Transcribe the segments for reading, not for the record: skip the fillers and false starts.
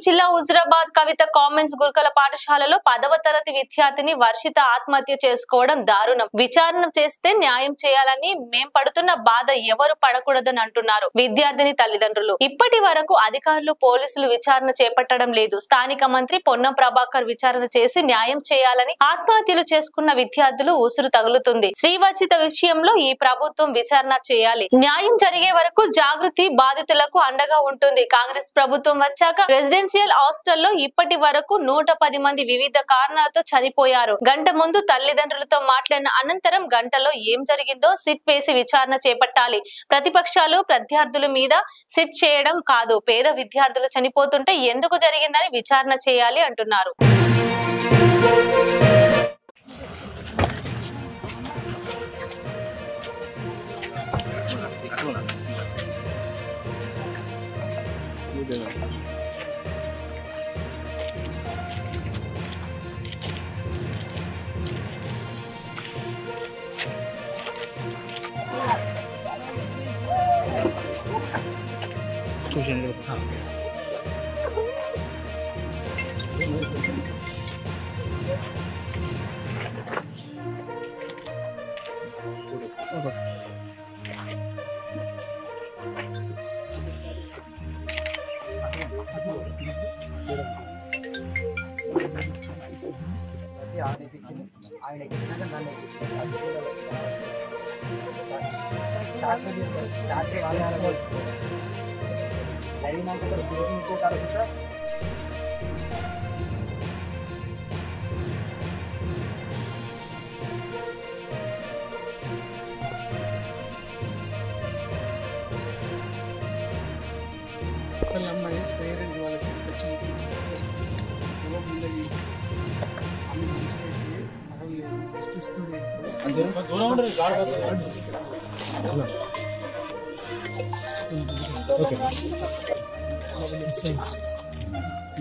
జిల్లా హుజురాబాద్ కవిత కామెంట్స్ గురుకుల పాఠశాలలో 10వ తరగతి విద్యార్థిని వర్షిత ఆత్మహత్య చేసుకోవడం దారుణం. విచారణ చేస్తే న్యాయం చేయాలని మేం పడుతున్న బాధ ఎవరు పడకూడదని అంటున్నారు విద్యార్థిని తల్లిదండ్రులు. ఇప్పటి వరకు అధికారులు పోలీసులు విచారణ చేపట్టడం లేదు. స్థానిక మంత్రి పొన్నం ప్రభాకర్ విచారణ చేసి న్యాయం చేయాలని ఆత్మహత్యలు చేసుకున్న విద్యార్థులు ఉసురు తగులుతుంది. శ్రీవర్షిత విషయంలో ఈ ప్రభుత్వం విచారణ చేయాలి. న్యాయం జరిగే వరకు జాగృతి బాధితులకు అండగా ఉంటుంది. కాంగ్రెస్ ప్రభుత్వం వచ్చాక రెసిడెన్షియల్ హాస్టల్లో ఇప్పటి వరకు 110 మంది వివిధ కారణాలతో చనిపోయారు. గంట ముందు తల్లిదండ్రులతో మాట్లాడిన అనంతరం గంటలో ఏం జరిగిందో సిట్ వేసి విచారణ చేపట్టాలి. ప్రతిపక్షాలు ప్రత్యర్థుల మీద సిట్ చేయడం కాదు, పేద విద్యార్థులు చనిపోతుంటే ఎందుకు జరిగిందని విచారణ చేయాలి అంటున్నారు.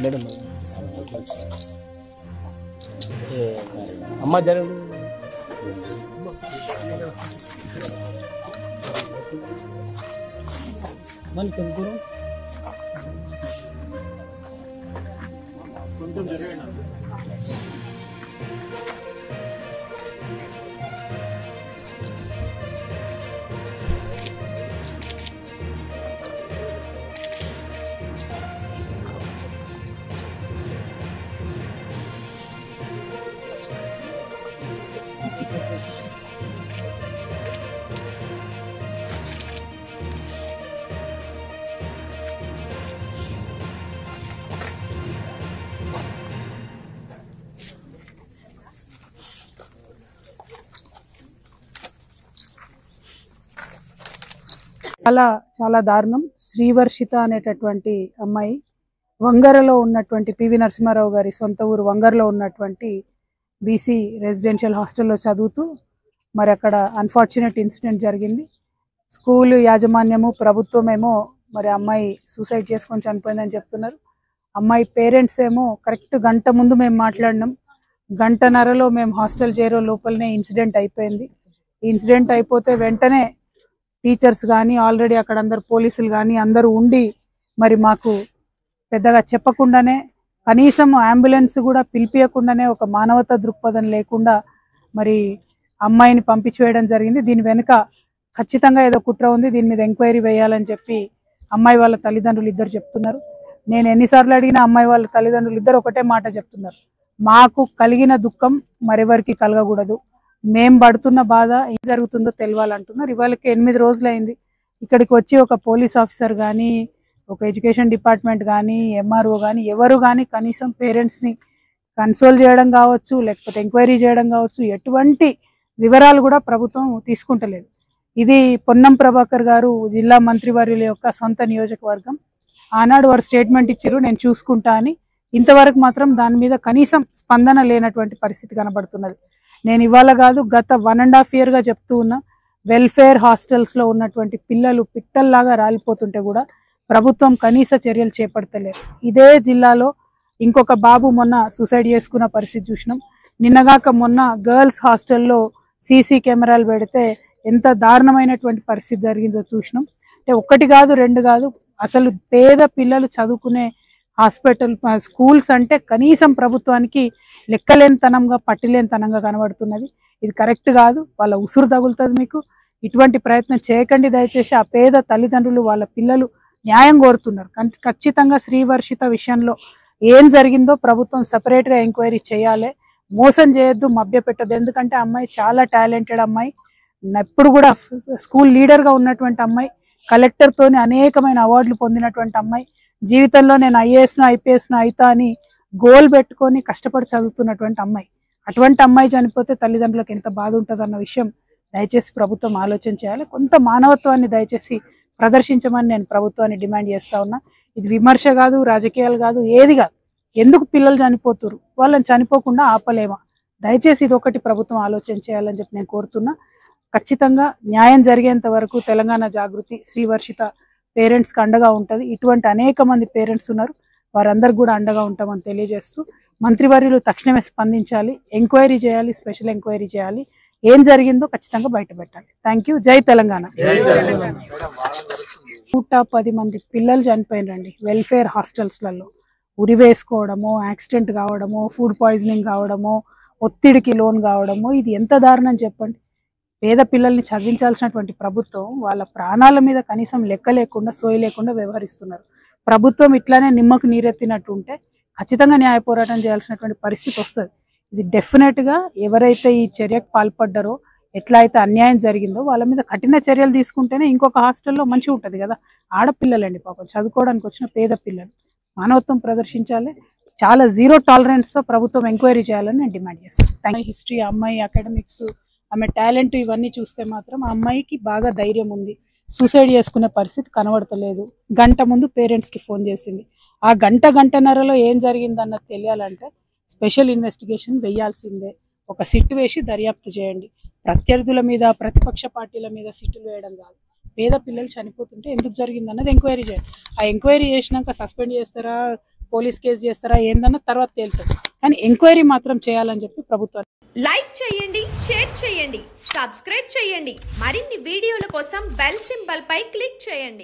మేడం అమ్మ జరగదు మన కొంచెం జరిగిన చాలా దారుణం. శ్రీవర్షిత అనేటటువంటి అమ్మాయి వంగరలో ఉన్నటువంటి పివి నరసింహారావు గారి సొంత ఊరు వంగరలో ఉన్నటువంటి బీసీ రెసిడెన్షియల్ హాస్టల్లో చదువుతూ మరి అక్కడ అన్ఫార్చునేట్ ఇన్సిడెంట్ జరిగింది. స్కూలు యాజమాన్యము ప్రభుత్వమేమో మరి అమ్మాయి సూసైడ్ చేసుకొని చనిపోయిందని చెప్తున్నారు. అమ్మాయి పేరెంట్స్ ఏమో కరెక్ట్ గంట ముందు మేము మాట్లాడినాం, గంటన్నరలో మేము హాస్టల్ చేరే లోపలనే ఇన్సిడెంట్ అయిపోయింది. ఈ ఇన్సిడెంట్ అయిపోతే వెంటనే టీచర్స్ కానీ ఆల్రెడీ అక్కడ అందరు పోలీసులు కానీ అందరూ ఉండి మరి మాకు పెద్దగా చెప్పకుండానే కనీసం అంబులెన్స్ కూడా పిలిపియకుండానే ఒక మానవతా దృక్పథం లేకుండా మరి అమ్మాయిని పంపించివేయడం జరిగింది. దీని వెనుక ఖచ్చితంగా ఏదో కుట్ర ఉంది, దీని మీద ఎంక్వైరీ వేయాలని చెప్పి అమ్మాయి వాళ్ళ తల్లిదండ్రులు ఇద్దరు చెప్తున్నారు. నేను ఎన్నిసార్లు అడిగినా అమ్మాయి వాళ్ళ తల్లిదండ్రులు ఇద్దరు ఒకటే మాట చెప్తున్నారు, మాకు కలిగిన దుఃఖం మరెవరికి కలగకూడదు, మేం పడుతున్న బాధ ఏం జరుగుతుందో తెలియాలంటున్నారు. ఇవాళకి 8 రోజులైంది. ఇక్కడికి వచ్చి ఒక పోలీస్ ఆఫీసర్ కానీ ఒక ఎడ్యుకేషన్ డిపార్ట్మెంట్ కానీ ఎంఆర్ఓ కానీ ఎవరు కానీ కనీసం పేరెంట్స్ని కన్సోల్ చేయడం కావచ్చు, లేకపోతే ఎంక్వైరీ చేయడం కావచ్చు, ఎటువంటి వివరాలు కూడా ప్రభుత్వం తీసుకుంటలేదు. ఇది పొన్నం ప్రభాకర్ గారు జిల్లా మంత్రివర్యుల యొక్క సొంత నియోజకవర్గం. ఆనాడు వారు స్టేట్మెంట్ ఇచ్చారు నేను చూసుకుంటా అని. ఇంతవరకు మాత్రం దాని మీద కనీసం స్పందన లేనటువంటి పరిస్థితి కనబడుతున్నది. నేను ఇవాళ కాదు గత 1.5 yearగా చెప్తూ ఉన్నా, వెల్ఫేర్ హాస్టల్స్లో ఉన్నటువంటి పిల్లలు పిట్టల్లాగా రాలిపోతుంటే కూడా ప్రభుత్వం కనీస చర్యలు చేపడతలేదు. ఇదే జిల్లాలో ఇంకొక బాబు మొన్న సూసైడ్ చేసుకున్న పరిస్థితి చూసినాం. నిన్నగాక మొన్న గర్ల్స్ హాస్టల్లో సీసీ కెమెరాలు పెడితే ఎంత దారుణమైనటువంటి పరిస్థితి జరిగిందో చూసినాం. అంటే ఒకటి కాదు రెండు కాదు, అసలు పేద పిల్లలు చదువుకునే హాస్పిటల్, స్కూల్స్ అంటే కనీసం ప్రభుత్వానికి లెక్కలేనితనంగా పట్టిలేనితనంగా కనబడుతున్నది. ఇది కరెక్ట్ కాదు. వాళ్ళ ఉసురు తగులుతుంది మీకు. ఇటువంటి ప్రయత్నం చేయకండి దయచేసి. ఆ పేద తల్లిదండ్రులు వాళ్ళ పిల్లలు న్యాయం కోరుతున్నారు. ఖచ్చితంగా శ్రీవర్షిత విషయంలో ఏం జరిగిందో ప్రభుత్వం సపరేట్గా ఎంక్వైరీ చేయాలి. మోసం చేయొద్దు, మభ్య పెట్టద్దు. ఎందుకంటే అమ్మాయి చాలా టాలెంటెడ్ అమ్మాయి, ఎప్పుడు కూడా స్కూల్ లీడర్గా ఉన్నటువంటి అమ్మాయి, కలెక్టర్తోని అనేకమైన అవార్డులు పొందినటువంటి అమ్మాయి, జీవితంలో నేను ఐఏఎస్ను ఐపీఎస్ను అయితా అని గోల్ పెట్టుకొని కష్టపడి చదువుతున్నటువంటి అమ్మాయి. అటువంటి అమ్మాయి చనిపోతే తల్లిదండ్రులకు ఎంత బాధ ఉంటుందన్న విషయం దయచేసి ప్రభుత్వం ఆలోచన చేయాలి. కొంత మానవత్వాన్ని దయచేసి ప్రదర్శించమని నేను ప్రభుత్వాన్ని డిమాండ్ చేస్తా ఉన్నా. ఇది విమర్శ కాదు, రాజకీయాలు కాదు, ఏది కాదు. ఎందుకు పిల్లలు చనిపోతున్నారు, వాళ్ళని చనిపోకుండా ఆపలేమా? దయచేసి ఇది ఒకటి ప్రభుత్వం ఆలోచన చేయాలని చెప్పి నేను కోరుతున్నా. ఖచ్చితంగా న్యాయం జరిగేంత వరకు తెలంగాణ జాగృతి శ్రీవర్షిత పేరెంట్స్కి అండగా ఉంటుంది. ఇటువంటి అనేక మంది పేరెంట్స్ ఉన్నారు, వారందరికి కూడా అండగా ఉంటామని తెలియజేస్తూ, మంత్రివర్యులు తక్షణమే స్పందించాలి, ఎంక్వైరీ చేయాలి, స్పెషల్ ఎంక్వైరీ చేయాలి, ఏం జరిగిందో ఖచ్చితంగా బయట పెట్టాలి. Thank you. జై తెలంగాణ. 110 మంది పిల్లలు చనిపోయినండి వెల్ఫేర్ హాస్టల్స్లలో. ఉరివేసుకోవడము, యాక్సిడెంట్ కావడము, ఫుడ్ పాయిజనింగ్ కావడము, ఒత్తిడికి లోన్ కావడము, ఇది ఎంత దారుణం చెప్పండి. పేద పిల్లల్ని చదివించాల్సినటువంటి ప్రభుత్వం వాళ్ళ ప్రాణాల మీద కనీసం లెక్క లేకుండా, సోయి లేకుండా వ్యవహరిస్తున్నారు. ప్రభుత్వం ఇట్లానే నిమ్మకు నీరెత్తినట్టు ఉంటే ఖచ్చితంగా న్యాయ పోరాటం చేయాల్సినటువంటి పరిస్థితి వస్తుంది. ఇది డెఫినెట్గా ఎవరైతే ఈ చర్యకు పాల్పడ్డారో, ఎట్లా అయితే అన్యాయం జరిగిందో వాళ్ళ మీద కఠిన చర్యలు తీసుకుంటేనే ఇంకొక హాస్టల్లో మంచిగా ఉంటుంది కదా. ఆడపిల్లలండి పాపం, చదువుకోవడానికి వచ్చిన పేద పిల్లలు. మానవత్వం ప్రదర్శించాలి. చాలా జీరో టాలరెన్స్తో ప్రభుత్వం ఎంక్వైరీ చేయాలని నేను డిమాండ్ చేస్తాను. హిస్టరీ, అమ్మాయి అకాడమిక్స్, ఆమె టాలెంట్ ఇవన్నీ చూస్తే మాత్రం ఆ అమ్మాయికి బాగా ధైర్యం ఉంది. సూసైడ్ చేసుకునే పరిస్థితి కనబడతలేదు. గంట ముందు పేరెంట్స్కి ఫోన్ చేసింది. ఆ గంటన్నరలో ఏం జరిగిందన్నది తెలియాలంటే స్పెషల్ ఇన్వెస్టిగేషన్ వేయాల్సిందే. ఒక సిట్ వేసి దర్యాప్తు చేయండి. ప్రత్యర్థుల మీద, ప్రతిపక్ష పార్టీల మీద సిట్టులు వేయడం కాదు. పేద పిల్లలు చనిపోతుంటే ఎందుకు జరిగిందన్నది ఎంక్వైరీ చేయండి. ఆ ఎంక్వైరీ చేసినాక సస్పెండ్ చేస్తారా, పోలీస్ కేసు చేస్తారా ఏందన్న తర్వాత తేలుతుంది. కానీ ఎంక్వైరీ మాత్రం చేయాలని చెప్పి ప్రభుత్వం. లైక్ చేయండి, షేర్ చేయండి, సబ్స్క్రైబ్ చేయండి. మరిన్ని వీడియోల కోసం బెల్ సింబల్ పై క్లిక్ చేయండి.